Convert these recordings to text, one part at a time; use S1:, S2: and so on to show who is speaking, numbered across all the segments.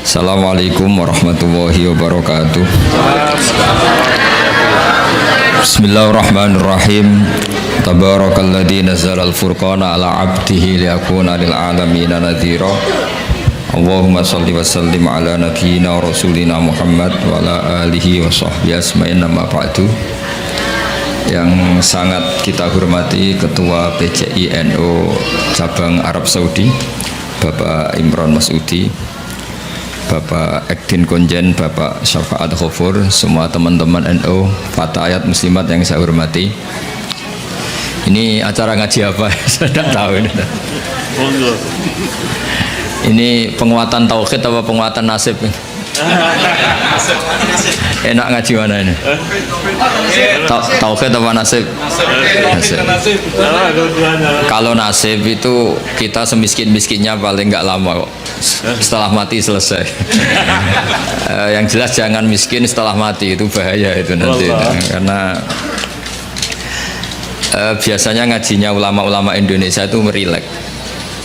S1: Assalamualaikum warahmatullahi wabarakatuh. Bismillahirrahmanirrahim. Tabarakalladzi nazzala al-furqana ala 'abdihi liyakuna lil 'alamina nadhira. Allahumma shalli wa sallim ala nabiyyina wa rasulina Muhammad wa ala alihi wa sahbihi asma'in amma ba'du. Yang sangat kita hormati Ketua PCI NU Cabang Arab Saudi Bapak Imron Masudi, Bapak Ekdin Konjen, Bapak Syafaat Khofur, semua teman-teman NU, Fatayat Muslimat yang saya hormati. Ini acara ngaji apa? Saya tidak tahu ini. Ini penguatan tauhid apa penguatan nasib? Enak ngaji mana ini? Tauhid apa nasib? Nasib. Kalau nasib itu kita semiskin-miskinnya paling nggak lama kok. Setelah mati selesai. Yang jelas jangan miskin setelah mati, itu bahaya itu nanti. Karena biasanya ngajinya ulama-ulama Indonesia itu merilek.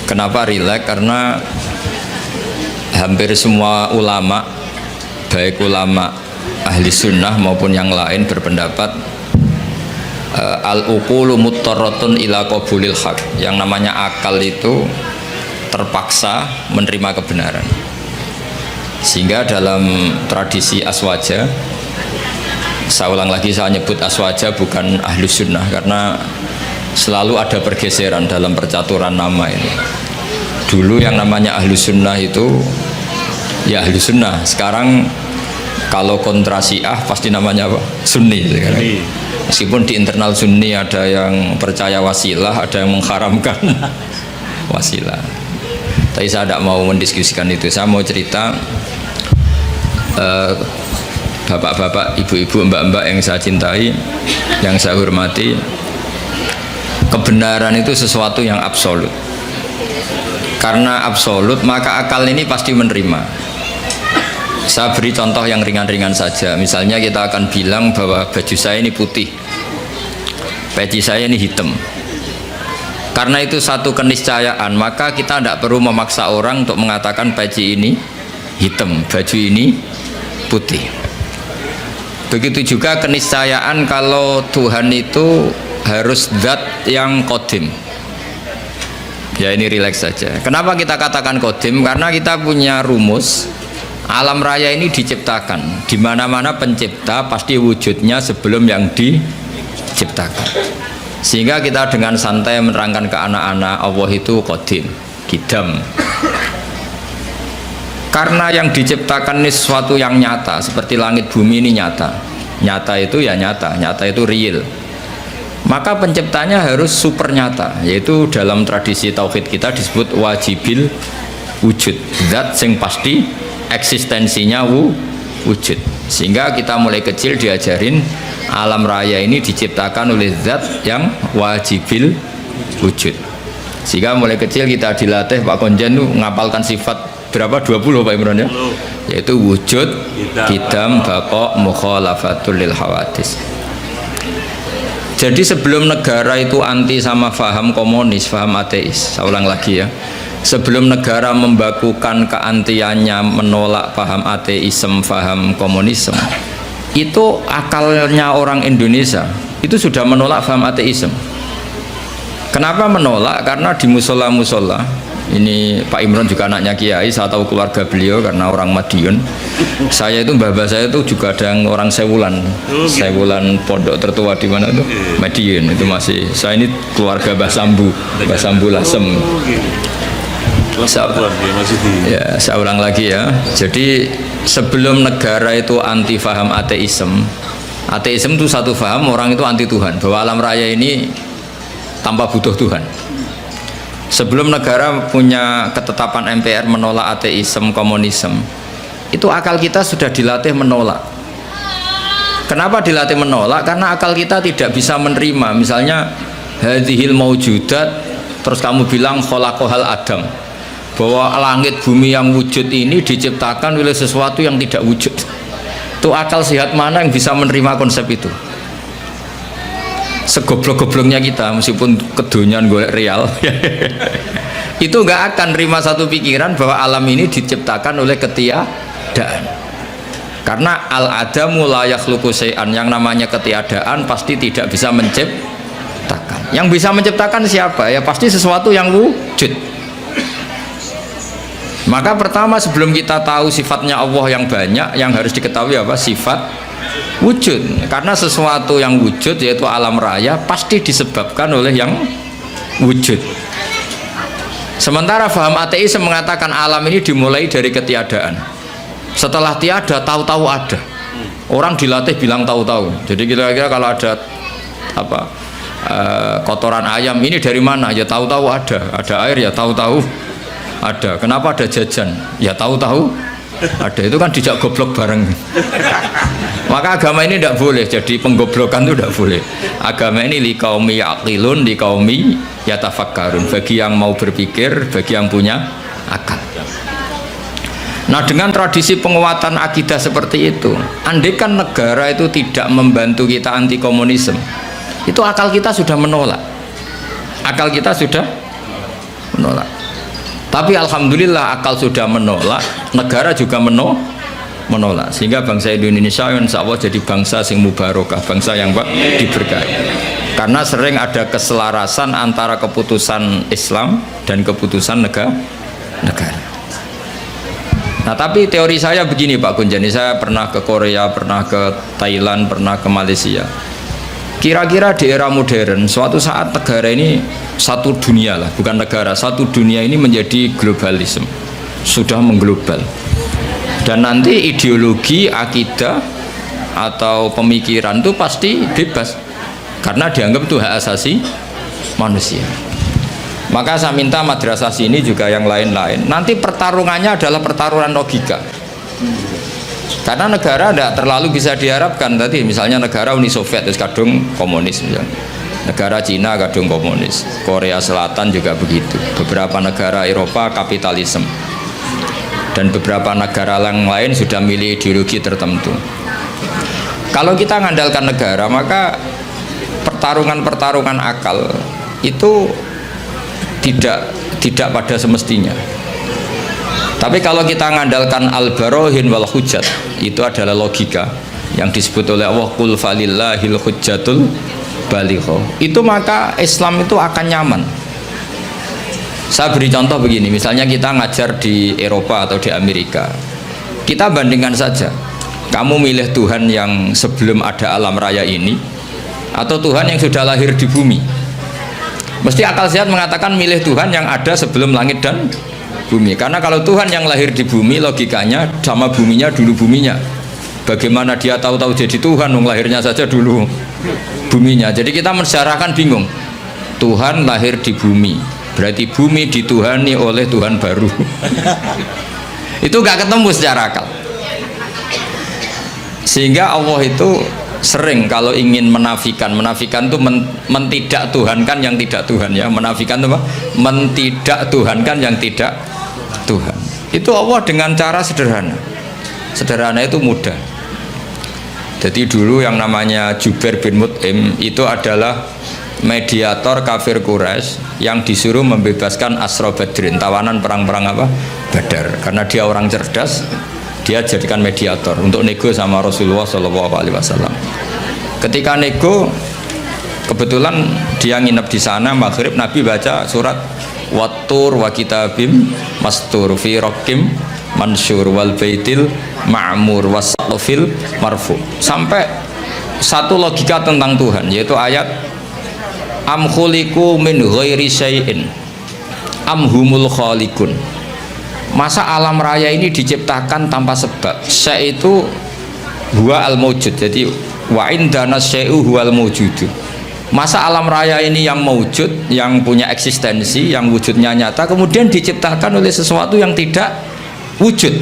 S1: Kenapa rileks? Karena hampir semua ulama, baik ulama ahli sunnah maupun yang lain, berpendapat al-uqulu muttarratun ila qabulil haq. Yang namanya akal itu terpaksa menerima kebenaran. Sehingga dalam tradisi aswaja, saya ulang lagi, saya nyebut aswaja bukan ahli sunnah karena selalu ada pergeseran dalam percaturan nama ini. Dulu yang namanya ahli sunnah itu ya ahli sunnah, sekarang kalau kontra Syiah pasti namanya apa? Sunni sekarang. Meskipun di internal Sunni ada yang percaya wasilah, ada yang mengharamkan wasilah. Tapi saya tidak mau mendiskusikan itu. Saya mau cerita bapak-bapak, ibu-ibu, mbak-mbak yang saya cintai, yang saya hormati. Kebenaran itu sesuatu yang absolut. Karena absolut, maka akal ini pasti menerima. Saya beri contoh yang ringan-ringan saja. Misalnya kita akan bilang bahwa baju saya ini putih, peci saya ini hitam. Karena itu satu keniscayaan, maka kita tidak perlu memaksa orang untuk mengatakan peci ini hitam, baju ini putih. Begitu juga keniscayaan kalau Tuhan itu harus zat yang qadim. Ya ini rileks saja. Kenapa kita katakan qadim? Karena kita punya rumus. Alam raya ini diciptakan. Di mana-mana pencipta pasti wujudnya sebelum yang diciptakan. Sehingga kita dengan santai menerangkan ke anak-anak Allah itu qadim, qidam. Karena yang diciptakan ini sesuatu yang nyata, seperti langit bumi ini nyata. Nyata itu ya nyata, nyata itu real. Maka penciptanya harus super nyata, yaitu dalam tradisi tauhid kita disebut wajibil wujud, zat sing pasti eksistensinya wujud. Sehingga kita mulai kecil diajarin alam raya ini diciptakan oleh zat yang wajibil wujud. Sehingga mulai kecil kita dilatih, Pak Konjen itu ngapalkan sifat berapa? 20 Pak Imran ya? Yaitu wujud, qidam, baqa, mukhalafatul lil hawadis. Jadi sebelum negara itu anti sama faham komunis, faham ateis, saya ulang lagi ya, sebelum negara membakukan keantiannya, menolak paham ateisme, paham komunisme, itu akalnya orang Indonesia itu sudah menolak paham ateisme. Kenapa menolak? Karena di musola-musola, ini Pak Imron juga anaknya Kiai, saya tahu keluarga beliau karena orang Madiun. Saya itu mbah saya itu juga ada yang orang Sewulan, Sewulan pondok tertua di mana itu Madiun, itu masih. Saya ini keluarga Mbah Sambu Lasem. Saya ulang lagi ya. Jadi sebelum negara itu anti faham ateisme, ateisme itu satu faham, orang itu anti Tuhan, bahwa alam raya ini tanpa butuh Tuhan. Sebelum negara punya ketetapan MPR menolak ateisme, komunisme, itu akal kita sudah dilatih menolak. Kenapa dilatih menolak? Karena akal kita tidak bisa menerima. Misalnya hadhil maujudat, terus kamu bilang khalaqahal Adam, bahwa langit bumi yang wujud ini diciptakan oleh sesuatu yang tidak wujud. Itu akal sehat mana yang bisa menerima konsep itu? Segoblok-gobloknya kita, meskipun kedonyan golek real itu nggak akan terima satu pikiran bahwa alam ini diciptakan oleh ketiadaan. Karena al-adamu la yakhluqu syai'an, yang namanya ketiadaan pasti tidak bisa menciptakan. Yang bisa menciptakan siapa? Ya pasti sesuatu yang wujud. Maka pertama sebelum kita tahu sifatnya Allah yang banyak, yang harus diketahui apa? Sifat wujud. Karena sesuatu yang wujud yaitu alam raya pasti disebabkan oleh yang wujud. Sementara faham ateis mengatakan alam ini dimulai dari ketiadaan. Setelah tiada, tahu-tahu ada. Orang dilatih bilang tahu-tahu. Jadi kira-kira kalau ada apa kotoran ayam ini dari mana? Ya tahu-tahu ada. Ada air ya tahu-tahu ada. Kenapa ada jajan? Ya tahu-tahu ada. Itu kan dijak goblok bareng. Maka agama ini tidak boleh jadi penggoblokan, itu tidak boleh. Agama ini li qaumi yaqilun, li qaumi yatafakkarun, bagi yang mau berpikir, bagi yang punya akal. Nah, dengan tradisi penguatan akidah seperti itu, andaikan negara itu tidak membantu kita anti komunisme, itu akal kita sudah menolak. Akal kita sudah menolak. Tapi alhamdulillah akal sudah menolak, negara juga menolak, sehingga bangsa Indonesia insya Allah jadi bangsa yang mubarakah, bangsa yang diberkahi. Karena sering ada keselarasan antara keputusan Islam dan keputusan negara. Nah, tapi teori saya begini Pak Gunjani, saya pernah ke Korea, pernah ke Thailand, pernah ke Malaysia. Kira-kira di era modern, suatu saat negara ini satu dunia lah, bukan negara, satu dunia ini menjadi globalisme, sudah mengglobal. Dan nanti ideologi, akidah atau pemikiran itu pasti bebas, karena dianggap itu hak asasi manusia. Maka saya minta madrasah sini juga yang lain-lain, nanti pertarungannya adalah pertarungan logika. Karena negara tidak terlalu bisa diharapkan tadi, misalnya negara Uni Soviet terus kadung komunis, misalnya negara Cina kadung komunis, Korea Selatan juga begitu, beberapa negara Eropa kapitalisme, dan beberapa negara yang lain sudah milih ideologi tertentu. Kalau kita mengandalkan negara, maka pertarungan-pertarungan akal itu tidak pada semestinya. Tapi kalau kita mengandalkan al-barohin wal hujjat, itu adalah logika yang disebut oleh Allah qul falillahil hujjatul baligho. Itu maka Islam itu akan nyaman. Saya beri contoh begini, misalnya kita ngajar di Eropa atau di Amerika, kita bandingkan saja, kamu milih Tuhan yang sebelum ada alam raya ini atau Tuhan yang sudah lahir di bumi. Mesti akal sehat mengatakan milih Tuhan yang ada sebelum langit dan bumi. Karena kalau Tuhan yang lahir di bumi, logikanya sama buminya dulu buminya. Bagaimana dia tahu-tahu jadi Tuhan, lahirnya saja dulu buminya. Jadi kita mensyarahkan bingung. Tuhan lahir di bumi, berarti bumi dituhani oleh Tuhan baru. Itu gak ketemu secara akal. Sehingga Allah itu sering kalau ingin menafikan itu mentidak Tuhankan yang tidak Tuhan, ya. Menafikan itu apa? Mentidak Tuhankan yang tidak Tuhan. Itu Allah dengan cara sederhana. Sederhana itu mudah. Jadi dulu yang namanya Jubair bin Mut'im itu adalah mediator kafir Quraisy yang disuruh membebaskan Asra Badrin, tawanan perang-perang apa? Badar. Karena dia orang cerdas, dia jadikan mediator untuk nego sama Rasulullah SAW. Ketika nego, kebetulan dia nginep di sana, maghrib Nabi baca surat Wattur wa kitabim mastur fi rokim mansur wal baitil ma'mur wasaqfil marfu, sampai satu logika tentang Tuhan, yaitu ayat am khuliqu min ghairi syai'in am humul khaliqun. Masa alam raya ini diciptakan tanpa sebab? Syai' itu huwa al mawjud, jadi wa indana syai'u huwal mawjudu. Masa alam raya ini yang mewujud, yang punya eksistensi, yang wujudnya nyata, kemudian diciptakan oleh sesuatu yang tidak wujud.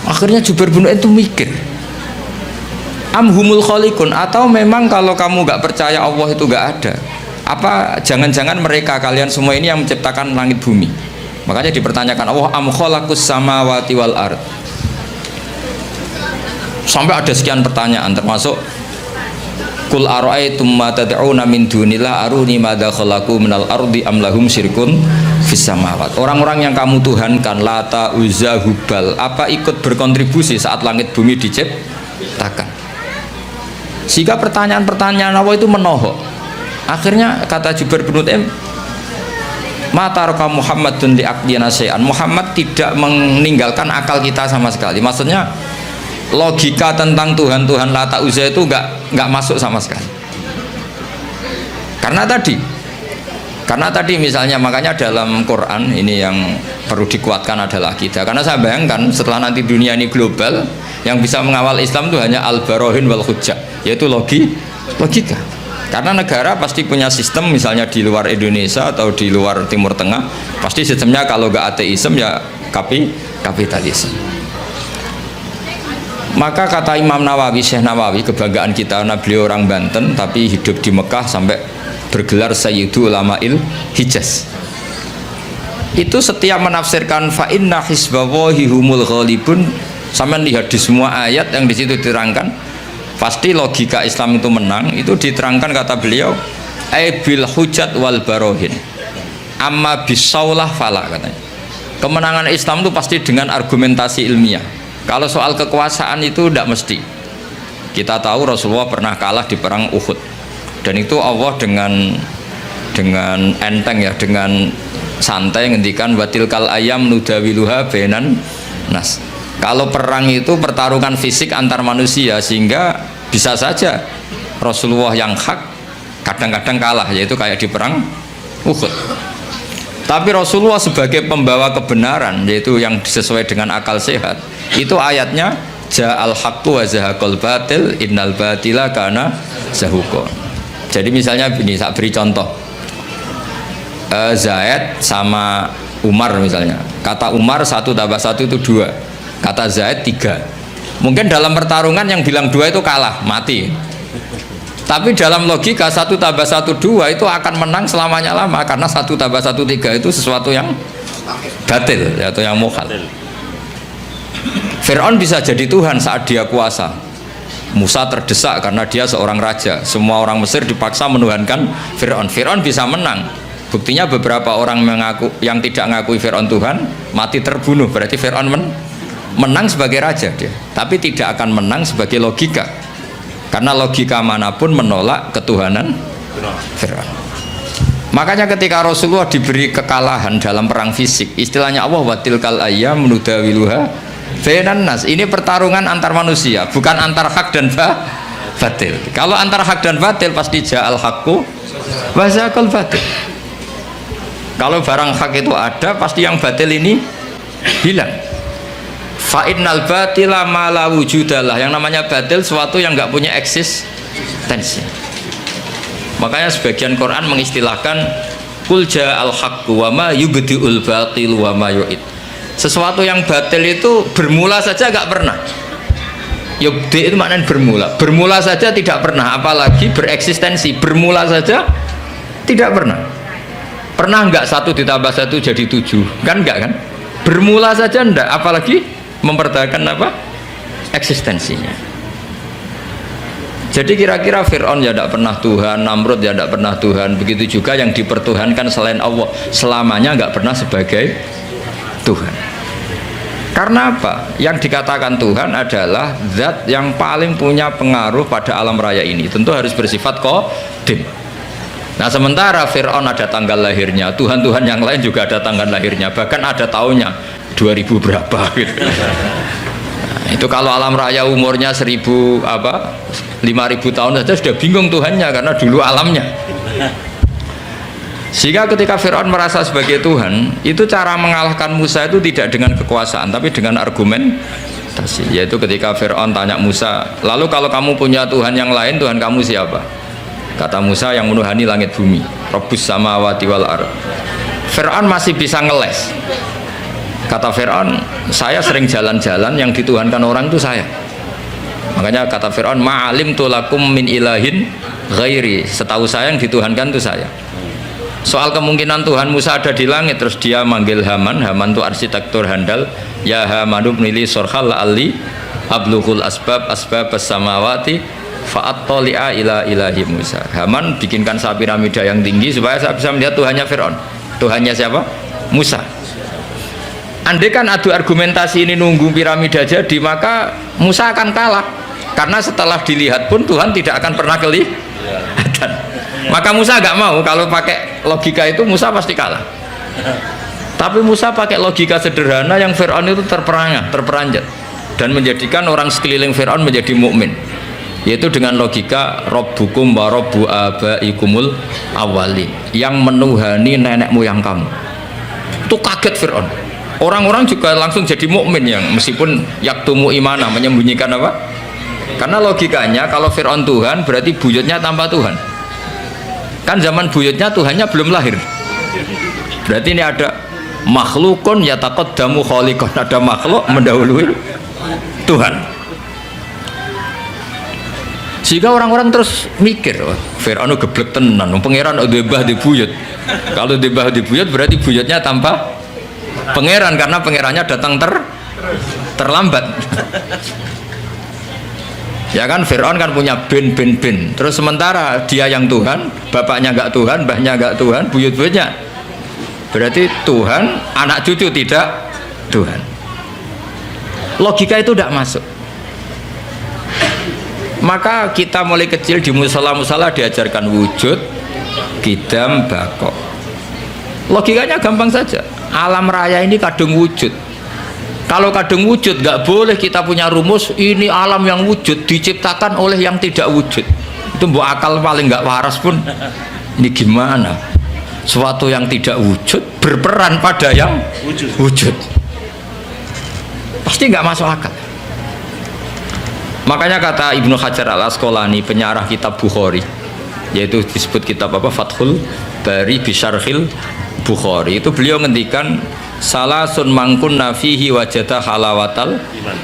S1: Akhirnya Jubair bin Mut'im itu mikir, amhumul khaliqun, atau memang kalau kamu nggak percaya Allah itu nggak ada, apa jangan-jangan mereka kalian semua ini yang menciptakan langit bumi? Makanya dipertanyakan Allah, am khalaqus samawati wal ard. Sampai ada sekian pertanyaan, termasuk Qul ara'aytum ma tad'una min dunillah aruni madza khalaqu minal ardi am lahum syirkun fis samawat. Orang-orang yang kamu tuhankan Lata, Uzza, Hubal, apa ikut berkontribusi saat langit bumi diciptakan? Sehingga pertanyaan-pertanyaan Allah itu menohok. Akhirnya kata Jubair bin Mut'im, mata roka Muhammadun li aqdina syai'an. Muhammad tidak meninggalkan akal kita sama sekali. Maksudnya logika tentang Tuhan Lata Uzza itu nggak masuk sama sekali. Karena tadi misalnya, makanya dalam Quran ini yang perlu dikuatkan adalah akidah. Karena saya bayangkan setelah nanti dunia ini global, yang bisa mengawal Islam itu hanya al-barohin wal hujjah, yaitu logika. Karena negara pasti punya sistem, misalnya di luar Indonesia atau di luar Timur Tengah, pasti sistemnya kalau nggak ateisme ya kapitalisme. Maka kata Imam Nawawi, Syekh Nawawi, kebanggaan kita, karena beliau orang Banten tapi hidup di Mekah sampai bergelar Sayyidu Ulama'il Hijaz. Itu setiap menafsirkan fa inna hisbawahi humul ghalibun, sampai lihat di semua ayat yang di situ diterangkan pasti logika Islam itu menang. Itu diterangkan kata beliau bil hujat wal barohin amma bisaulah fala, katanya kemenangan Islam itu pasti dengan argumentasi ilmiah. Kalau soal kekuasaan itu tidak mesti. Kita tahu Rasulullah pernah kalah di perang Uhud, dan itu Allah dengan enteng ya, dengan santai ngendikan watilkal ayam nudawiluha bainan nas. Kalau perang itu pertarungan fisik antar manusia, sehingga bisa saja Rasulullah yang hak kadang-kadang kalah, yaitu kayak di perang Uhud. Tapi Rasulullah sebagai pembawa kebenaran, yaitu yang sesuai dengan akal sehat, itu ayatnya ja'al haqqu wa zahaqal batil innal batila kana zahuqa. Jadi misalnya ini, saya beri contoh, Zaid sama Umar misalnya, kata Umar 1 tambah 1 itu 2, kata Zaid 3. Mungkin dalam pertarungan yang bilang 2 itu kalah, mati. Tapi dalam logika 1 tambah 1 2 itu akan menang selamanya lama, karena 1 tambah 1 3 itu sesuatu yang batil atau yang mukhal. Fir'aun bisa jadi Tuhan saat dia kuasa. Musa terdesak karena dia seorang raja. Semua orang Mesir dipaksa menuhankan Fir'aun. Fir'aun bisa menang. Buktinya beberapa orang yang tidak mengakui Fir'aun Tuhan mati terbunuh. Berarti Fir'aun menang sebagai raja dia, tapi tidak akan menang sebagai logika, karena logika manapun menolak ketuhanan Fir'aun. Makanya ketika Rasulullah diberi kekalahan dalam perang fisik, istilahnya Allah watilkal ayyam nudawiluha bainan nas. Ini pertarungan antar manusia, bukan antar hak dan batil. Kalau antar hak dan batil pasti ja'al haqqu wa zahaqal batil. Kalau barang hak itu ada, pasti yang batil ini hilang. Fa innal batila ma la wujudalah. Yang namanya batil sesuatu yang nggak punya eksistensi. Makanya sebagian Quran mengistilahkan qul ja'al haqqu wa ma yubdi'ul batil wa ma yu'id. Sesuatu yang batil itu bermula saja nggak pernah. Yubdi itu maknanya bermula saja tidak pernah, apalagi bereksistensi. Bermula saja tidak pernah. Pernah nggak 1 ditambah 1 jadi 7? Kan enggak kan? Bermula saja enggak, apalagi mempertahankan apa? Eksistensinya. Jadi kira-kira Fir'aun ya tidak pernah Tuhan, Namrud ya tidak pernah Tuhan, begitu juga yang dipertuhankan selain Allah selamanya nggak pernah sebagai Tuhan. Karena apa? Yang dikatakan Tuhan adalah zat yang paling punya pengaruh pada alam raya ini, tentu harus bersifat qadim. Nah sementara Fir'aun ada tanggal lahirnya, Tuhan-Tuhan yang lain juga ada tanggal lahirnya, bahkan ada tahunnya 2000 berapa gitu. Nah, itu kalau alam raya umurnya 5000 tahun saja sudah bingung Tuhannya, karena dulu alamnya. Sehingga ketika Fir'aun merasa sebagai Tuhan, itu cara mengalahkan Musa itu tidak dengan kekuasaan tapi dengan argumentasi. Yaitu ketika Fir'aun tanya Musa, lalu kalau kamu punya Tuhan yang lain, Tuhan kamu siapa? Kata Musa, yang menuhani langit bumi, Rabbus samawati wal ard. Fir'aun masih bisa ngeles. Kata Fir'aun, saya sering jalan-jalan, yang dituhankan orang itu saya. Makanya kata Fir'aun, ma'alim tulakum min ilahin ghairi. Setahu saya yang dituhankan itu saya. Soal kemungkinan Tuhan Musa ada di langit, terus dia manggil Haman. Haman itu arsitektur handal. Ya Hamanu bnili sorhal ali ablughul asbab as-samawati fa'attali'a ila ilahi Musa. Haman bikinkan piramida yang tinggi supaya saya bisa melihat Tuhannya Fir'aun. Tuhannya siapa? Musa. Andai kan adu argumentasi ini nunggu piramida jadi, maka Musa akan kalah. Karena setelah dilihat pun Tuhan tidak akan pernah kelihatan. Maka Musa nggak mau, kalau pakai logika itu Musa pasti kalah. Tapi Musa pakai logika sederhana yang Fir'aun itu terperanjat dan menjadikan orang sekeliling Fir'aun menjadi mukmin, yaitu dengan logika Rabbukum wa Rabbu abaikumul awwalin, yang menuhani nenek moyang kamu. Itu kaget Fir'aun. Orang-orang juga langsung jadi mukmin, yang meskipun yaktumu imana, menyembunyikan apa? Karena logikanya kalau Fir'aun Tuhan berarti buyutnya tanpa Tuhan. Kan zaman buyutnya Tuhannya belum lahir. Berarti ini ada makhlukun yataqaddamu khaliqan, ada makhluk mendahului Tuhan. Sehingga orang-orang terus mikir, oh, Fir'aun geblek tenan, pangeran udah mbah di buyut. Kalau di mbah di buyut berarti buyutnya tanpa pangeran, karena pangerannya datang terlambat. Ya kan, Fir'aun kan punya bin. Terus sementara dia yang Tuhan, bapaknya enggak Tuhan, mbahnya enggak Tuhan, buyut-buyutnya. Berarti Tuhan, anak cucu tidak Tuhan. Logika itu tidak masuk. Maka kita mulai kecil di musala-musala diajarkan wujud, qidam, baqo. Logikanya gampang saja. Alam raya ini kadung wujud. Kalau kadung wujud, nggak boleh kita punya rumus ini alam yang wujud diciptakan oleh yang tidak wujud. Itu mbok akal paling nggak waras pun. Ini gimana? Suatu yang tidak wujud berperan pada yang wujud. Pasti nggak masuk akal. Makanya kata Ibnu Hajar al-Asqalani, penyarah kitab Bukhari, yaitu disebut kitab apa? Fathul Bari Bisyarhil Bukhari, itu beliau ngendikan salasun mangkunna fihi wajada halawatal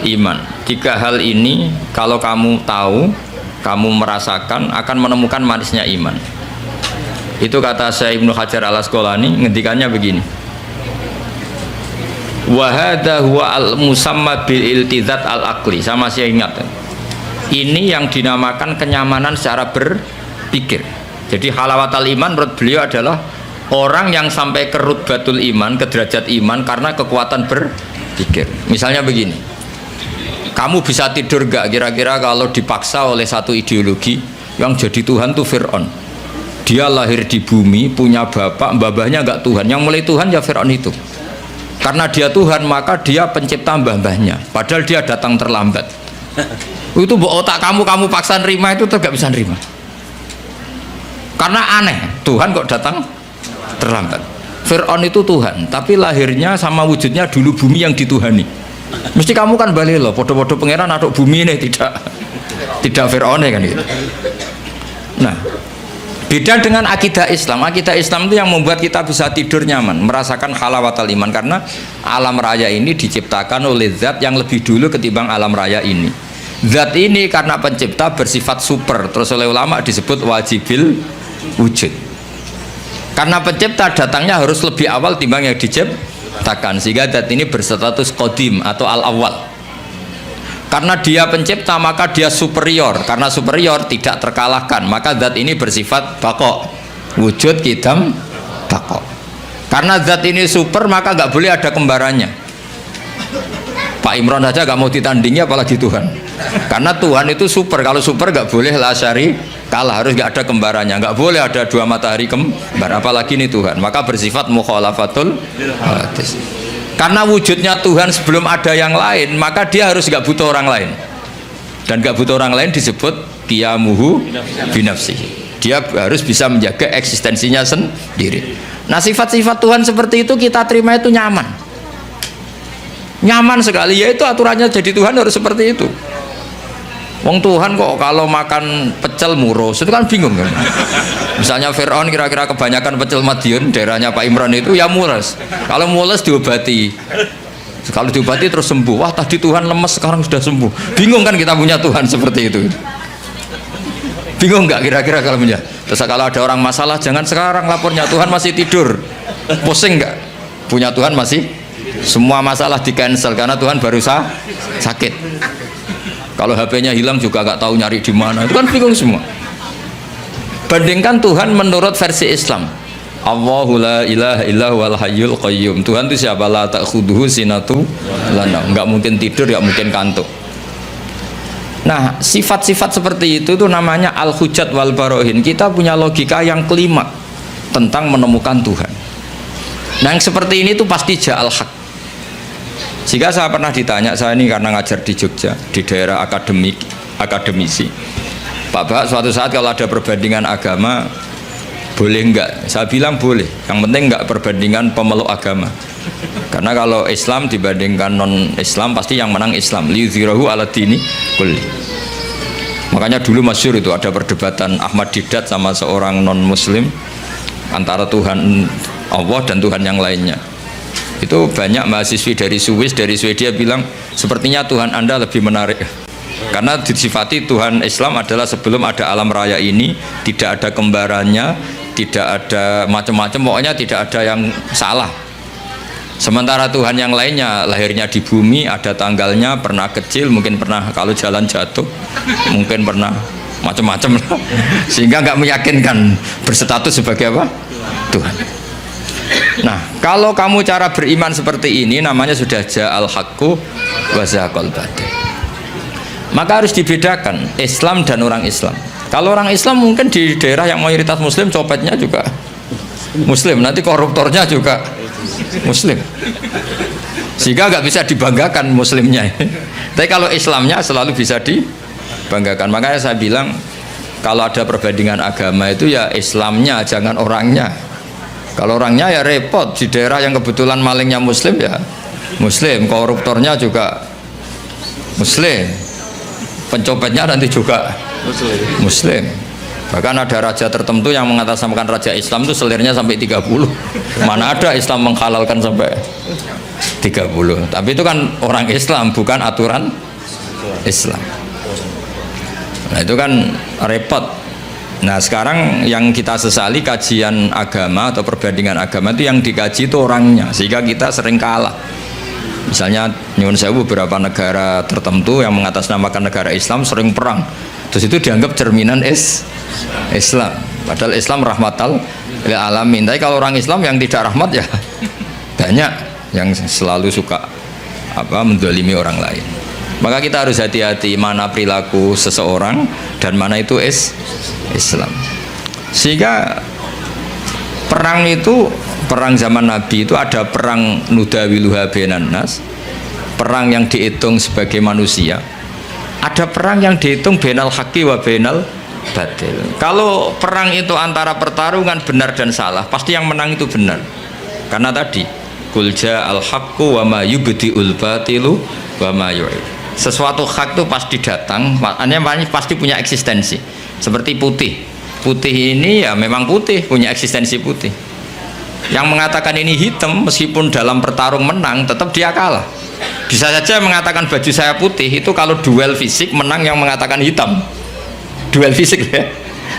S1: iman. Tiga hal ini kalau kamu tahu, kamu merasakan, akan menemukan manisnya iman. Itu kata Syekh Ibnu Hajar al-Asqalani, ngendikannya begini, wa hadza huwa al-musamma bil iltizat al-aqli. Saya masih ingat, ini yang dinamakan kenyamanan secara berpikir. Jadi halawatal iman menurut beliau adalah orang yang sampai ke rutbatul iman, ke derajat iman karena kekuatan berpikir. Misalnya begini, kamu bisa tidur gak kira-kira kalau dipaksa oleh satu ideologi yang jadi Tuhan tuh Fir'aun. Dia lahir di bumi, punya bapak, babahnya gak Tuhan, yang mulai Tuhan ya Fir'aun itu. Karena dia Tuhan maka dia pencipta mbah-mbahnya, padahal dia datang terlambat. Itu otak kamu paksa nerima itu tuh gak bisa nerima. Karena aneh, Tuhan kok datang terlambat. Fir'aun itu Tuhan, tapi lahirnya sama wujudnya dulu bumi yang dituhani. Mesti kamu kan balik loh, podo-podo pangeran atau bumi ini tidak Fir'aun kan gitu. Nah, beda dengan akidah Islam. Akidah Islam itu yang membuat kita bisa tidur nyaman, merasakan halawatal iman, karena alam raya ini diciptakan oleh zat yang lebih dulu ketimbang alam raya ini. Zat ini karena pencipta bersifat super, terus oleh ulama disebut wajibil wujud. Karena pencipta datangnya harus lebih awal timbang yang diciptakan, sehingga zat ini berstatus qadim atau al-awwal. Karena dia pencipta maka dia superior, karena superior tidak terkalahkan, maka zat ini bersifat baqo, wujud, qidam, baqo. Karena zat ini super maka nggak boleh ada kembarannya. Pak Imran saja nggak mau ditandingi apalagi Tuhan. Karena Tuhan itu super, kalau super nggak boleh la syari kalah, harus nggak ada kembarannya, nggak boleh ada dua matahari kembar, apalagi ini Tuhan, maka bersifat mukhalafatul hadis. Karena wujudnya Tuhan sebelum ada yang lain, maka dia harus nggak butuh orang lain, dan nggak butuh orang lain disebut qiyamuhu binafsihi. Dia harus bisa menjaga eksistensinya sendiri. Nah, sifat-sifat Tuhan seperti itu kita terima itu nyaman sekali, yaitu aturannya jadi Tuhan harus seperti itu. Wong Tuhan kok kalau makan pecel murus, itu kan bingung kan. Misalnya Fir'aun kira-kira kebanyakan pecel Madiun, daerahnya Pak Imran itu ya mules. Kalau mules diobati, kalau diobati terus sembuh. Wah, tadi Tuhan lemes sekarang sudah sembuh. Bingung kan kita punya Tuhan seperti itu. Bingung nggak kira-kira kalau punya? Terus kalau ada orang masalah, jangan sekarang lapornya, Tuhan masih tidur. Pusing nggak? Punya Tuhan masih Semua masalah di cancel karena Tuhan baru sakit. Kalau HP-nya hilang juga nggak tahu nyari di mana, itu kan bingung semua. Bandingkan Tuhan menurut versi Islam. Allahu la ilaha illa huwal hayyul qayyum. Tuhan itu siapa? La ta'khudhuhu sinatu lana. Enggak mungkin tidur, enggak mungkin kantuk. Nah, sifat-sifat seperti itu namanya al-hujjat wal barohin. Kita punya logika yang kelima tentang menemukan Tuhan. Nah, yang seperti ini tuh pasti ja'al haq. Jika saya pernah ditanya, saya ini karena ngajar di Jogja, di daerah akademisi. Pak, suatu saat kalau ada perbandingan agama boleh enggak? Saya bilang boleh. Yang penting enggak perbandingan pemeluk agama. Karena kalau Islam dibandingkan non-Islam pasti yang menang Islam. Liyudhhirahu ala dini kulli. Makanya dulu masyhur itu ada perdebatan Ahmad Didat sama seorang non-Muslim antara Tuhan Allah dan Tuhan yang lainnya. Itu banyak mahasiswi dari Swiss, dari Swedia bilang sepertinya Tuhan Anda lebih menarik. Karena disifati Tuhan Islam adalah sebelum ada alam raya ini tidak ada kembarannya, tidak ada macam-macam, pokoknya tidak ada yang salah. Sementara Tuhan yang lainnya lahirnya di bumi, ada tanggalnya, pernah kecil, mungkin pernah kalau jalan jatuh, mungkin pernah macam-macam, sehingga nggak meyakinkan berstatus sebagai apa? Tuhan. Nah, kalau kamu cara beriman seperti ini namanya sudah ja'al haqqu wa zahaqal batil. Maka harus dibedakan Islam dan orang Islam. Kalau orang Islam mungkin di daerah yang mayoritas Muslim copetnya juga Muslim, nanti koruptornya juga Muslim, sehingga nggak bisa dibanggakan Muslimnya. Tapi kalau Islamnya selalu bisa dibanggakan. Makanya saya bilang kalau ada perbandingan agama itu ya Islamnya, jangan orangnya. Kalau orangnya ya repot. Di daerah yang kebetulan malingnya Muslim ya Muslim, koruptornya juga Muslim, pencopetnya nanti juga Muslim. Bahkan ada raja tertentu yang mengatasnamakan raja Islam itu selirnya sampai 30. Mana ada Islam menghalalkan sampai 30. Tapi itu kan orang Islam, bukan aturan Islam. Nah itu kan repot. Nah sekarang yang kita sesali kajian agama atau perbandingan agama itu yang dikaji itu orangnya, sehingga kita sering kalah. Misalnya nyuwun sewu beberapa negara tertentu yang mengatasnamakan negara Islam sering perang, terus itu dianggap cerminan Islam, padahal Islam rahmatal lil alamin. Tapi kalau orang Islam yang tidak rahmat ya banyak yang selalu suka mendolimi orang lain. Maka kita harus hati-hati mana perilaku seseorang dan mana itu Islam. Sehingga perang itu, perang zaman Nabi itu ada perang nudawiluha bainan nas, perang yang dihitung sebagai manusia, ada perang yang dihitung bainal haqqi wa bainal batil. Kalau perang itu antara pertarungan benar dan salah, pasti yang menang itu benar. Karena tadi qul ja'al haqqu wa ma yubdi'ul batilu wa ma yu'id. Sesuatu hak itu pasti datang, maknanya pasti punya eksistensi. Seperti putih. Putih ini ya memang putih, punya eksistensi putih. Yang mengatakan ini hitam meskipun dalam pertarung menang tetap dia kalah. Bisa saja mengatakan baju saya putih itu kalau duel fisik menang yang mengatakan hitam. Duel fisik ya.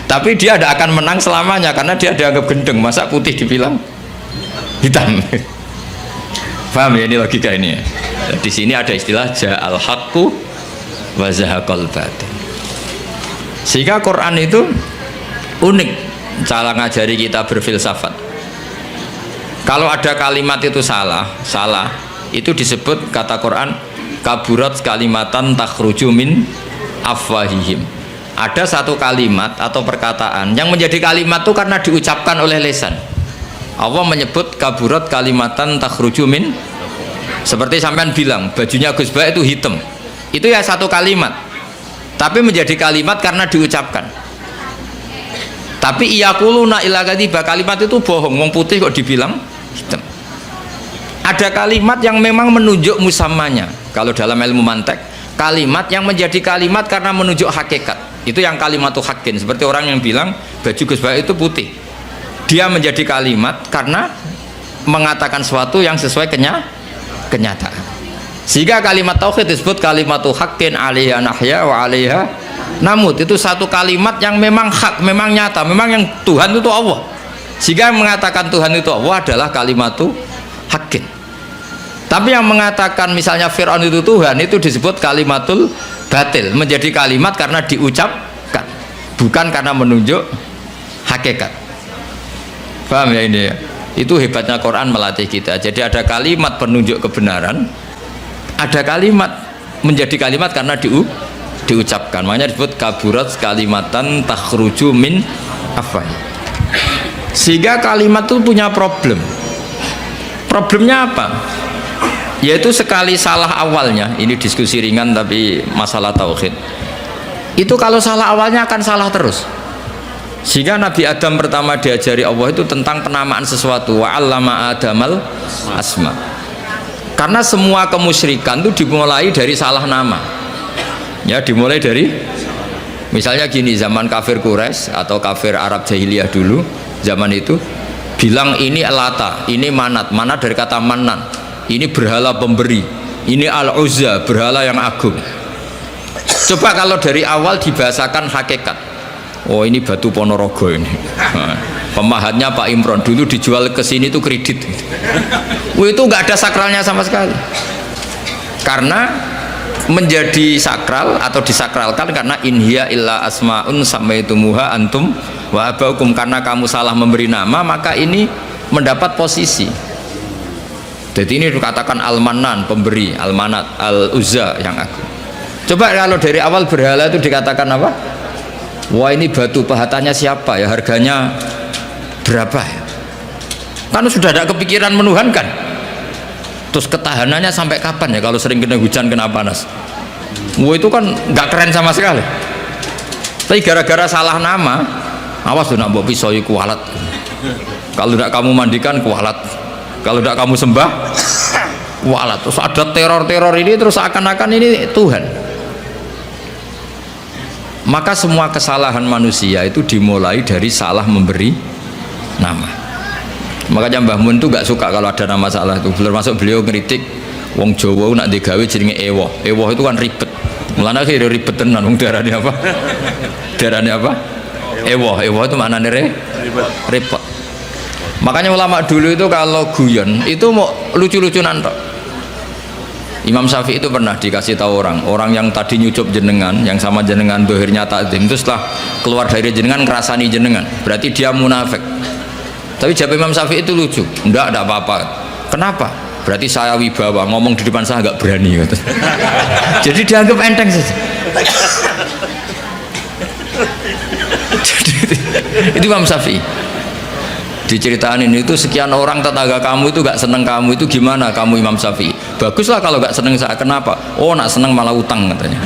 S1: Tapi dia tidak akan menang selamanya karena dia dianggap gendeng. Masa putih dibilang hitam? Paham ya ini logika ini ya? Di sini ada istilah ja'al haqqu wa zahaqal batil. Sehingga Quran itu unik cara ngajari kita berfilsafat. Kalau ada kalimat itu salah itu disebut kata Quran kaburat kalimatan takhruju min afwahihim. Ada satu kalimat atau perkataan yang menjadi kalimat itu karena diucapkan oleh lisan. Allah menyebut kaburat kalimatan takhruju min, seperti sampean bilang bajunya Gus Ba itu hitam, itu ya satu kalimat tapi menjadi kalimat karena diucapkan. Tapi iyakuluna illa kadiba, kalimat itu bohong, wong putih kok dibilang hitam. Ada kalimat yang memang menunjuk musamanya. Kalau dalam ilmu mantek, kalimat yang menjadi kalimat karena menunjuk hakikat, itu yang kalimatu hakin. Seperti orang yang bilang baju Gus Ba itu putih, dia menjadi kalimat karena mengatakan sesuatu yang sesuai kenyataan. Sehingga kalimat tauhid disebut kalimatu haqqin 'alaiha nahya wa 'alaiha namut. Itu satu kalimat yang memang hak, memang nyata, memang yang Tuhan itu Allah. Sehingga mengatakan Tuhan itu Allah adalah kalimatu haqqin. Tapi yang mengatakan misalnya Fir'aun itu Tuhan, itu disebut kalimatul batil, menjadi kalimat karena diucapkan, bukan karena menunjuk hakikat. Paham ya ini ya? Itu hebatnya Quran melatih kita. Jadi ada kalimat penunjuk kebenaran, ada kalimat menjadi kalimat karena diucapkan. Makanya disebut kaburat kalimatan takhruju min afwah. Sehingga kalimat itu punya problem. Problemnya apa? Yaitu sekali salah awalnya, ini diskusi ringan tapi masalah tauhid. Itu kalau salah awalnya akan salah terus. Sehingga Nabi Adam pertama diajari Allah itu tentang penamaan sesuatu, wa 'allama Adamal asma. Karena semua kemusyrikan itu dimulai dari salah nama. Ya, dimulai dari misalnya gini, zaman kafir Quraisy atau kafir Arab jahiliyah dulu, zaman itu bilang ini Lata, ini Manat, Manat dari kata Manan. Ini berhala pemberi, ini Al-Uzza, berhala yang agung. Coba kalau dari awal dibahasakan hakikat, oh ini batu Ponorogo ini, pemahatnya Pak Imron, dulu dijual ke sini itu kredit. Itu nggak ada sakralnya sama sekali. Karena menjadi sakral atau disakralkan karena inhiya illa asmaun samaitumuha antum wa abaukum, karena kamu salah memberi nama maka ini mendapat posisi. Jadi ini dikatakan Al-Manan pemberi, Al-Manat, Al-Uzza yang agung. Coba kalau dari awal berhala itu dikatakan apa? Wah ini batu pahatannya siapa ya, harganya berapa ya? Kan sudah ada kepikiran menuhankan. Terus ketahanannya sampai kapan ya kalau sering kena hujan, kena panas? Wah itu kan nggak keren sama sekali. Tapi gara-gara salah nama, awas tuh nak bawa pisau kualat. Kalau tidak kamu mandikan kualat. Kalau tidak kamu sembah, walah, terus ada teror-teror ini, terus akan-akan ini Tuhan. Maka semua kesalahan manusia itu dimulai dari salah memberi nama. Makanya Mbah Mun itu gak suka kalau ada nama salah itu. Termasuk beliau ngeritik wong Jawa nak digawe jenenge ewoh. Ewoh itu kan ribet. Mulane akhirnya ribet tenan wong darane apa? Darane apa? Ewoh. Ewoh itu maknane repot. Makanya ulama dulu itu kalau guyon itu mau lucu-lucunan tok. Imam Syafi'i itu pernah dikasih tahu orang yang tadi nyucup jenengan, yang sama jenengan dohirnya takdim, itu setelah keluar dari jenengan ngerasani jenengan, berarti dia munafik. Tapi jawab Imam Syafi'i itu lucu, enggak ada apa-apa. Kenapa? Berarti saya wibawa, ngomong di depan saya nggak berani gitu. Jadi dianggap enteng saja. Jadi, itu Imam Syafi'i. Diceritain itu sekian orang tetangga kamu itu gak seneng kamu, itu gimana kamu Imam Syafi'i? Baguslah kalau gak seneng saya. Kenapa? Oh nak seneng malah utang katanya.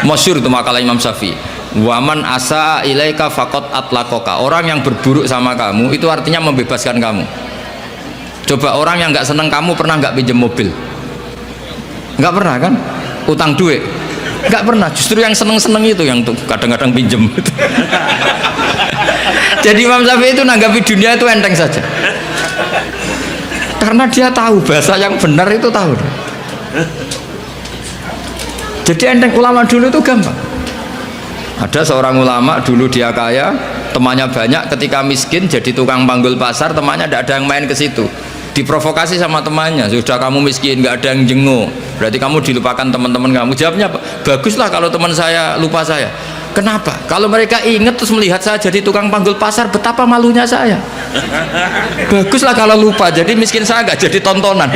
S1: Masyhur itu makalah Imam Syafi'i. Waman asa ilaika faqat atlaqaka. Orang yang berburuk sama kamu itu artinya membebaskan kamu. Coba orang yang gak seneng kamu pernah gak pinjam mobil? Gak pernah kan? Utang duit? Gak pernah. Justru yang seneng-seneng itu yang tuh kadang-kadang pinjam. Jadi Imam Syafi'i itu nanggapi dunia itu enteng saja, karena dia tahu bahasa yang benar itu tahu. Jadi enteng. Ulama dulu itu gampang. Ada seorang ulama dulu dia kaya, temannya banyak, ketika miskin jadi tukang panggul pasar, temannya tidak ada yang main ke situ. Diprovokasi sama temannya, sudah kamu miskin nggak ada yang jenguk, berarti kamu dilupakan teman-teman kamu. Jawabnya apa? Baguslah kalau teman saya lupa saya. Kenapa? Kalau mereka ingat terus melihat saya jadi tukang panggul pasar, betapa malunya saya. Baguslah kalau lupa, jadi miskin saya nggak jadi tontonan.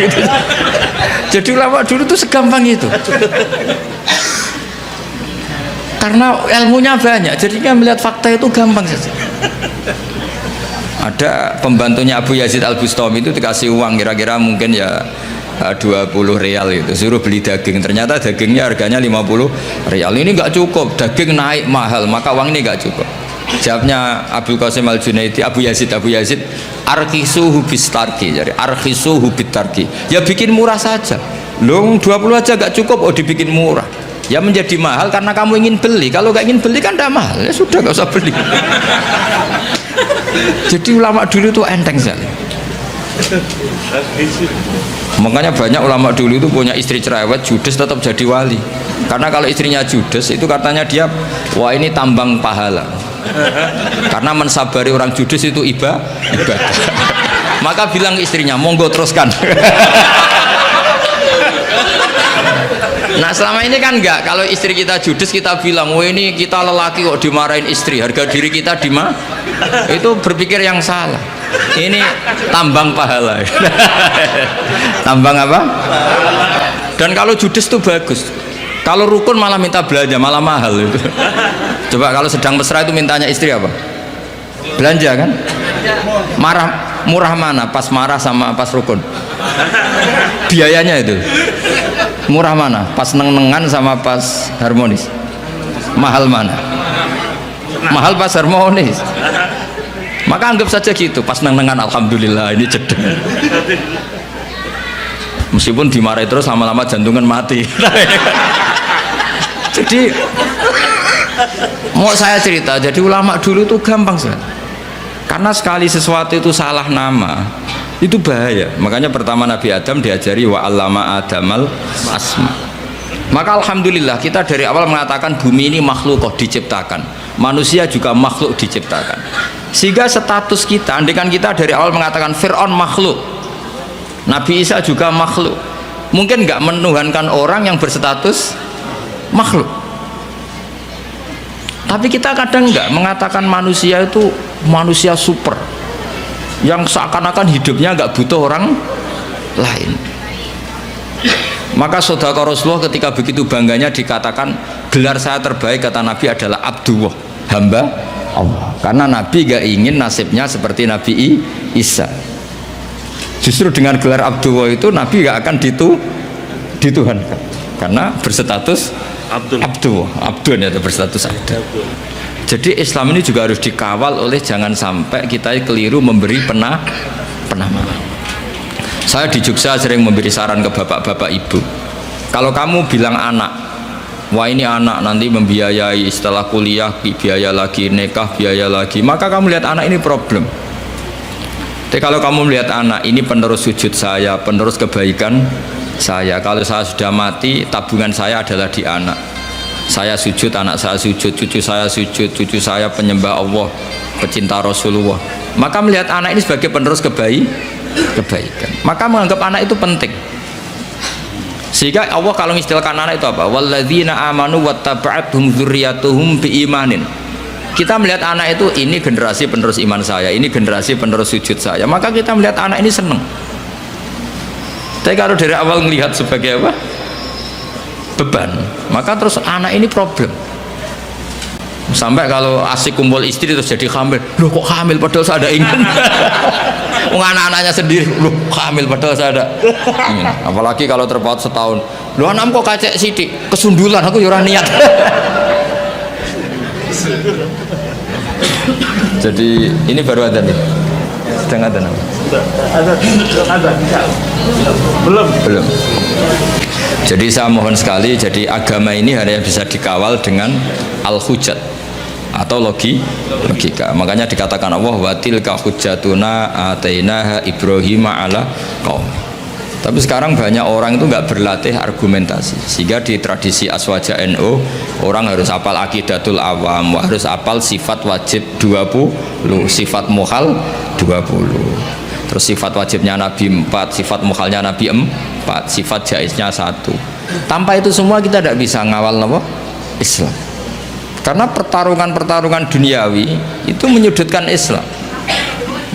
S1: Jadi ulama dulu tuh segampang itu. Karena ilmunya banyak, jadinya melihat fakta itu gampang saja. Ada pembantunya Abu Yazid Al-Bustami itu dikasih uang kira-kira mungkin ya 20 real itu, suruh beli daging, ternyata dagingnya harganya 50 real. Ini nggak cukup, daging naik mahal, maka uang ini nggak cukup. Jawabnya Abdul Qasim Al-Junaidi, Abu Yazid arkhisu hubis tarki, jadi arkhisu hubit tarki, ya bikin murah saja. Loh 20 aja nggak cukup, oh dibikin murah. Ya menjadi mahal karena kamu ingin beli. Kalau nggak ingin beli kan tidak mahal, ya sudah nggak usah beli. Jadi ulama dulu itu enteng sekali. Makanya banyak ulama dulu itu punya istri cerewet, judes tetap jadi wali. Karena kalau istrinya judes itu katanya dia, wah ini tambang pahala. Karena mensabari orang judes itu ibadah. Maka bilang istrinya, monggo teruskan. Nah selama ini kan enggak, kalau istri kita judes kita bilang, wah ini kita lelaki kok dimarahin istri, harga diri kita itu berpikir yang salah. Ini tambang pahala. Tambang apa? Dan kalau judes itu bagus, kalau rukun malah minta belanja, malah mahal itu. Coba kalau sedang mesra itu mintanya istri apa? Belanja kan? Murah mana? Pas marah sama pas rukun? Biayanya itu murah mana? Pas neng-nengan sama pas harmonis? Mahal mana? Mahal pas harmonis. Maka anggap saja gitu, pas neng-nengan alhamdulillah ini jeda. Meskipun dimarahi terus lama-lama jantungan mati. Jadi mau saya cerita, jadi ulama dulu itu gampang sekali. Karena sekali sesuatu itu salah nama, itu bahaya. Makanya pertama Nabi Adam diajari wa 'allama Adamal asma. Maka alhamdulillah kita dari awal mengatakan bumi ini makhluk diciptakan, manusia juga makhluk diciptakan. Sehingga status kita, andaikan kita dari awal mengatakan Fir'aun makhluk, Nabi Isa juga makhluk, mungkin nggak menuhankan orang yang berstatus makhluk. Tapi kita kadang nggak mengatakan manusia itu manusia super yang seakan-akan hidupnya nggak butuh orang lain. Maka saudara Rasulullah ketika begitu bangganya dikatakan gelar saya terbaik kata Nabi adalah Abdullah, hamba Allah, karena Nabi gak ingin nasibnya seperti Nabi Isa. Justru dengan gelar Abdullah itu Nabi gak akan dituhankan karena berstatus Abdul ya, berstatus Abdul. Jadi Islam ini juga harus dikawal oleh jangan sampai kita keliru memberi penamaan. Saya di Jogja sering memberi saran ke bapak-bapak ibu, kalau kamu bilang anak, wah ini anak nanti membiayai setelah kuliah biaya lagi, nikah biaya lagi, maka kamu lihat anak ini problem. Tapi kalau kamu melihat anak ini penerus sujud saya, penerus kebaikan saya, kalau saya sudah mati tabungan saya adalah di anak. Saya sujud, anak saya sujud, cucu saya sujud, cucu saya penyembah Allah, pecinta Rasulullah. Maka melihat anak ini sebagai penerus kebaikan, maka menganggap anak itu penting. Sehingga Allah kalau mengistilahkan anak itu apa? Walladzina amanu wattaba'athum dzurriyyatuhum biimanin. Kita melihat anak itu, ini generasi penerus iman saya, ini generasi penerus sujud saya, maka kita melihat anak ini senang. Tapi kalau dari awal melihat sebagai apa? Beban, maka terus anak ini problem. Sampai kalau asik kumpul istri terus jadi hamil. Loh kok hamil padahal saya ada ingin. Anak-anaknya sendiri, loh hamil padahal saya ada ingin. Apalagi kalau terpaut setahun. Loh anam kok kacek sidik, kesundulan aku yurah niat. Jadi ini baru ada nih. Sedang ada nama. Ada. Belum. Jadi saya mohon sekali, jadi agama ini hanya bisa dikawal dengan al-hujjat atau logika. Makanya dikatakan Allah wa tilka hujjatuna atainaha Ibrahim ala qaum. Tapi sekarang banyak orang itu nggak berlatih argumentasi, sehingga di tradisi Aswaja NU orang harus hafal akidatul awam, harus hafal sifat wajib 20, sifat muhal 20. Terus sifat wajibnya Nabi 4, sifat mukhalnya Nabi 4, sifat jaiznya 1. Tanpa itu semua kita tidak bisa ngawal apa? Islam. Karena pertarungan duniawi itu menyudutkan Islam.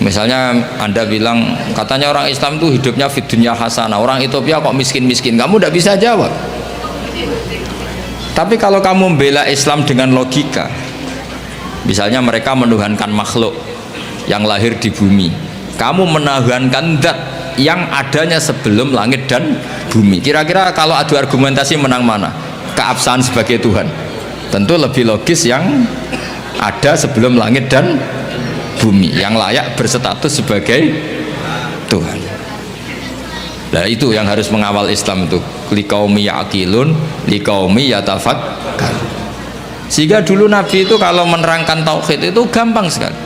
S1: Misalnya Anda bilang, katanya orang Islam itu hidupnya fid dunya hasanah, orang Ethiopia kok miskin-miskin, kamu tidak bisa jawab. Tapi kalau kamu membela Islam dengan logika, misalnya mereka menuhankan makhluk yang lahir di bumi, kamu menuhankan zat yang adanya sebelum langit dan bumi. Kira-kira kalau adu argumentasi menang mana? Keabsahan sebagai Tuhan. Tentu lebih logis yang ada sebelum langit dan bumi, yang layak berstatus sebagai Tuhan. Nah itu yang harus mengawal Islam itu, liqaumi ya'qilun liqaumi yatafakkar. Sehingga dulu Nabi itu kalau menerangkan tauhid itu gampang sekali.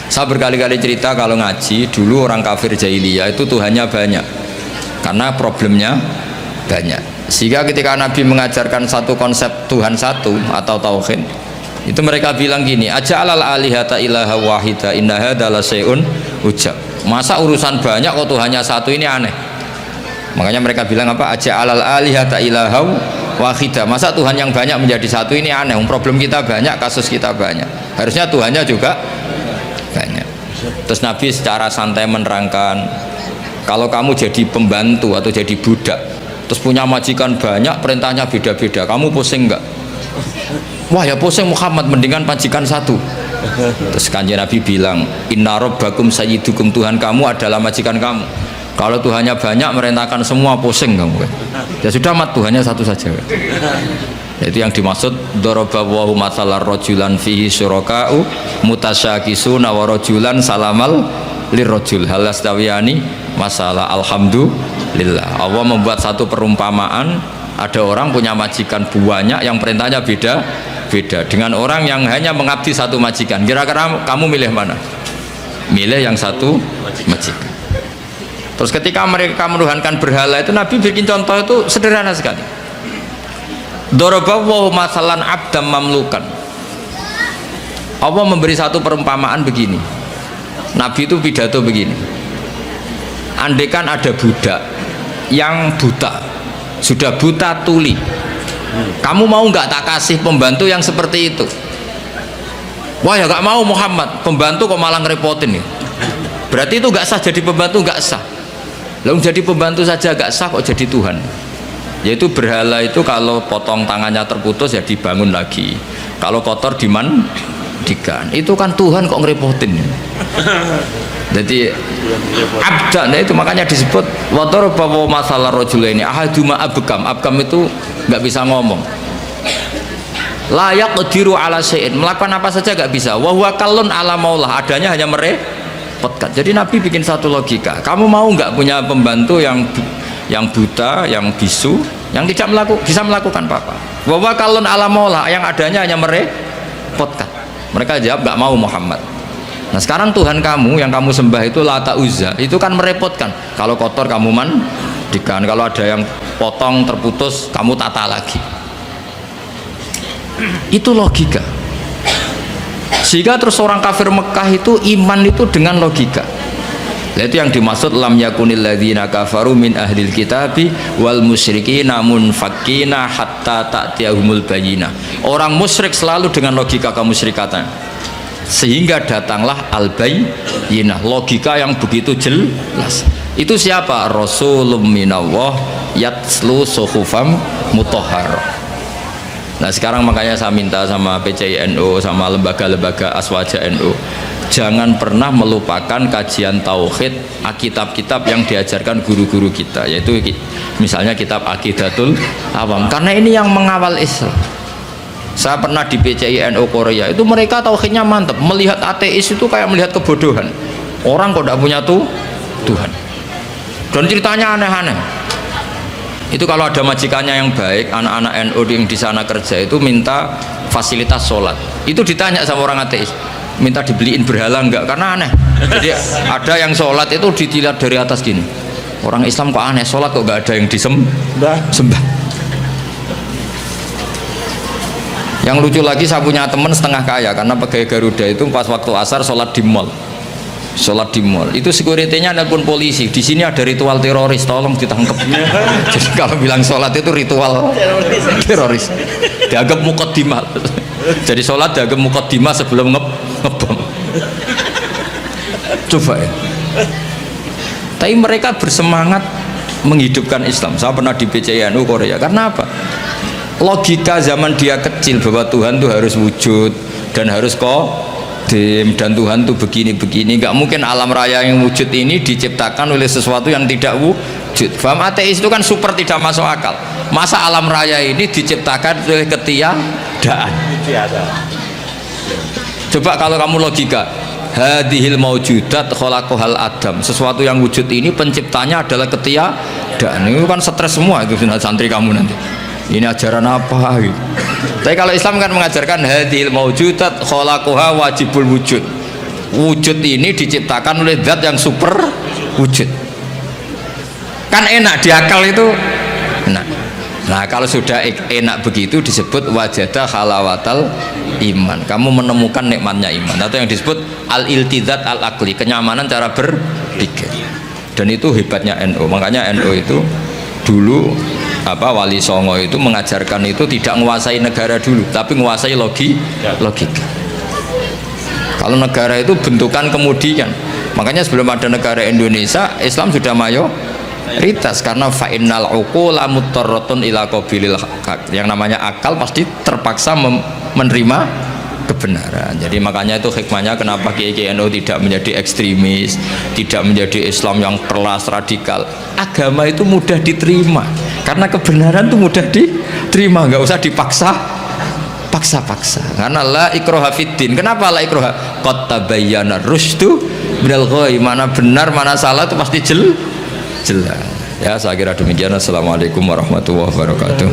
S1: Saya berkali-kali cerita kalau ngaji, dulu orang kafir jahiliyah itu Tuhannya banyak karena problemnya banyak. Sehingga ketika Nabi mengajarkan satu konsep Tuhan satu atau tauhid, itu mereka bilang gini, aja'alal alihata ilaha wahida inna hadza la syai'un ujab. Masa urusan banyak kok Tuhannya satu, ini aneh. Makanya mereka bilang apa? Aja alal alihata ilahau wahidah. Masa Tuhan yang banyak menjadi satu, ini aneh. Problem kita banyak, kasus kita banyak. Harusnya Tuhannya juga banyak. Terus Nabi secara santai menerangkan, kalau kamu jadi pembantu atau jadi budak, terus punya majikan banyak, perintahnya beda-beda, kamu pusing nggak? Wah ya pusing Muhammad, mendingan majikan satu. Terus Kanjeng Nabi bilang, inna rabbakum sayyidukum, Tuhan kamu adalah majikan kamu. Kalau Tuhannya banyak merintahkan semua, pusing kamu kan? Ya sudah mat, Tuhannya satu saja kan? Itu yang dimaksud daraballahu matsalar rajulan fihi syuraka'u mutasyakisuna wa rajulan salamal lirrajul hal astawiyani masalah. Alhamdulillah, Allah membuat satu perumpamaan, ada orang punya majikan banyak yang perintahnya beda dengan orang yang hanya mengabdi satu majikan. Kira-kira kamu milih mana? Milih yang satu majikan. Terus ketika mereka menuhankan berhala itu, Nabi bikin contoh itu sederhana sekali. Daraballahu masalan abdam mamlukan. Allah memberi satu perumpamaan begini. Nabi itu pidato begini. Andaikan ada budak yang buta, sudah buta tuli, kamu mau nggak tak kasih pembantu yang seperti itu? Wah ya nggak mau Muhammad, pembantu kok malah ngerepotin ya. Berarti itu nggak sah jadi pembantu, nggak sah. Lalu jadi pembantu saja nggak sah, kok jadi Tuhan? Yaitu berhala itu kalau potong tangannya terputus ya dibangun lagi, kalau kotor dimandikan. Itu kan Tuhan kok ngerepotin. Jadi abda, nah itu makanya disebut wator bawa masalah rojulaini ahaduma abkam. Abkam itu nggak bisa ngomong, layak diru ala syai'in, melakukan apa saja nggak bisa. Wahwa kalun ala maulah, adanya hanya merepotkan. Jadi Nabi bikin satu logika, kamu mau nggak punya pembantu yang buta, yang bisu, yang tidak bisa melakukan apa-apa? Wahwa kalun ala maulah, yang adanya hanya merepotkan. Mereka jawab nggak mau Muhammad. Nah sekarang Tuhan kamu yang kamu sembah itu Lata Uzza, itu kan merepotkan. Kalau kotor kamu mandikan, kalau ada yang potong terputus kamu tata lagi. Itu logika. Sehingga terus orang kafir Mekah itu iman itu dengan logika. Nah, itu yang dimaksud lam yakunil ladzina kafaru min ahlil kitabi wal musyrikina munfakkina hatta ta'tiyahumul bayyinah. Orang musyrik selalu dengan logika kemusyrikatan, sehingga datanglah al-bayyinah, logika yang begitu jelas. Itu siapa? Rasulun minallah yatslu suhufam mutahharah. Nah sekarang makanya saya minta sama PCI NU, sama lembaga-lembaga aswaja NU, jangan pernah melupakan kajian tauhid, kitab-kitab yang diajarkan guru-guru kita, yaitu misalnya kitab Aqidatul Awam, karena ini yang mengawal Islam. Saya pernah di PCI NU Korea, itu mereka tauhidnya mantap, melihat ateis itu kayak melihat kebodohan. Orang kok tidak punya Tuhan, dan ceritanya aneh-aneh. Itu kalau ada majikannya yang baik, anak-anak NU yang di sana kerja itu minta fasilitas sholat, itu ditanya sama orang ateis, minta dibeliin berhala enggak, karena aneh. Jadi ada yang sholat itu dilihat dari atas gini, orang Islam kok aneh, sholat kok enggak ada yang disembah. Yang lucu lagi, saya punya teman setengah kaya karena pegawai Garuda, itu pas waktu asar sholat di mall, itu security-nya nelpon polisi, di sini ada ritual teroris, tolong ditangkap. Jadi kalau bilang sholat itu ritual teroris, dianggap muqaddimah. Jadi sholat dianggap muqaddimah sebelum ngebom. Coba ya. Tapi mereka bersemangat menghidupkan Islam. Saya pernah di PCNU Korea, karena apa? Logika zaman dia kecil bahwa Tuhan itu harus wujud dan harus dan Tuhan tuh begini-begini, nggak mungkin alam raya yang wujud ini diciptakan oleh sesuatu yang tidak wujud. Faham? Ateis itu kan super tidak masuk akal. Masa alam raya ini diciptakan oleh ketiadaan? Coba kalau kamu logika, hadhil maujudat khalaqahal adam, sesuatu yang wujud ini penciptanya adalah ketiadaan. Itu kan stres semua itu santri kamu nanti. Ini ajaran apa gitu. Tapi kalau Islam kan mengajarkan hadhil maujudat khalaqaha wajibul wujud. Wujud ini diciptakan oleh zat yang super wujud. Kan enak di akal itu. Nah kalau sudah enak begitu disebut wajada halawatal iman. Kamu menemukan nikmatnya iman, atau yang disebut al-iltizat al-aqli, kenyamanan cara berpikir. dan itu hebatnya NU. Makanya NU itu dulu Wali Songo itu mengajarkan itu tidak menguasai negara dulu, tapi menguasai logika. Kalau negara itu bentukan kemudian. Makanya sebelum ada negara Indonesia, Islam sudah mayoritas karena fa'innal uqula muttarratun ila qabilil haq. Yang namanya akal pasti terpaksa menerima kebenaran. Jadi makanya itu hikmahnya kenapa Kiai NU tidak menjadi ekstremis, tidak menjadi Islam yang keras radikal. Agama itu mudah diterima karena kebenaran itu mudah diterima, nggak usah paksa karena la ikraha fiddin. Kenapa la ikraha? Qad tabayyana rusydu minal ghayy. Mana benar mana salah itu pasti jelas. Ya, saya kira demikian. Assalamualaikum warahmatullahi wabarakatuh.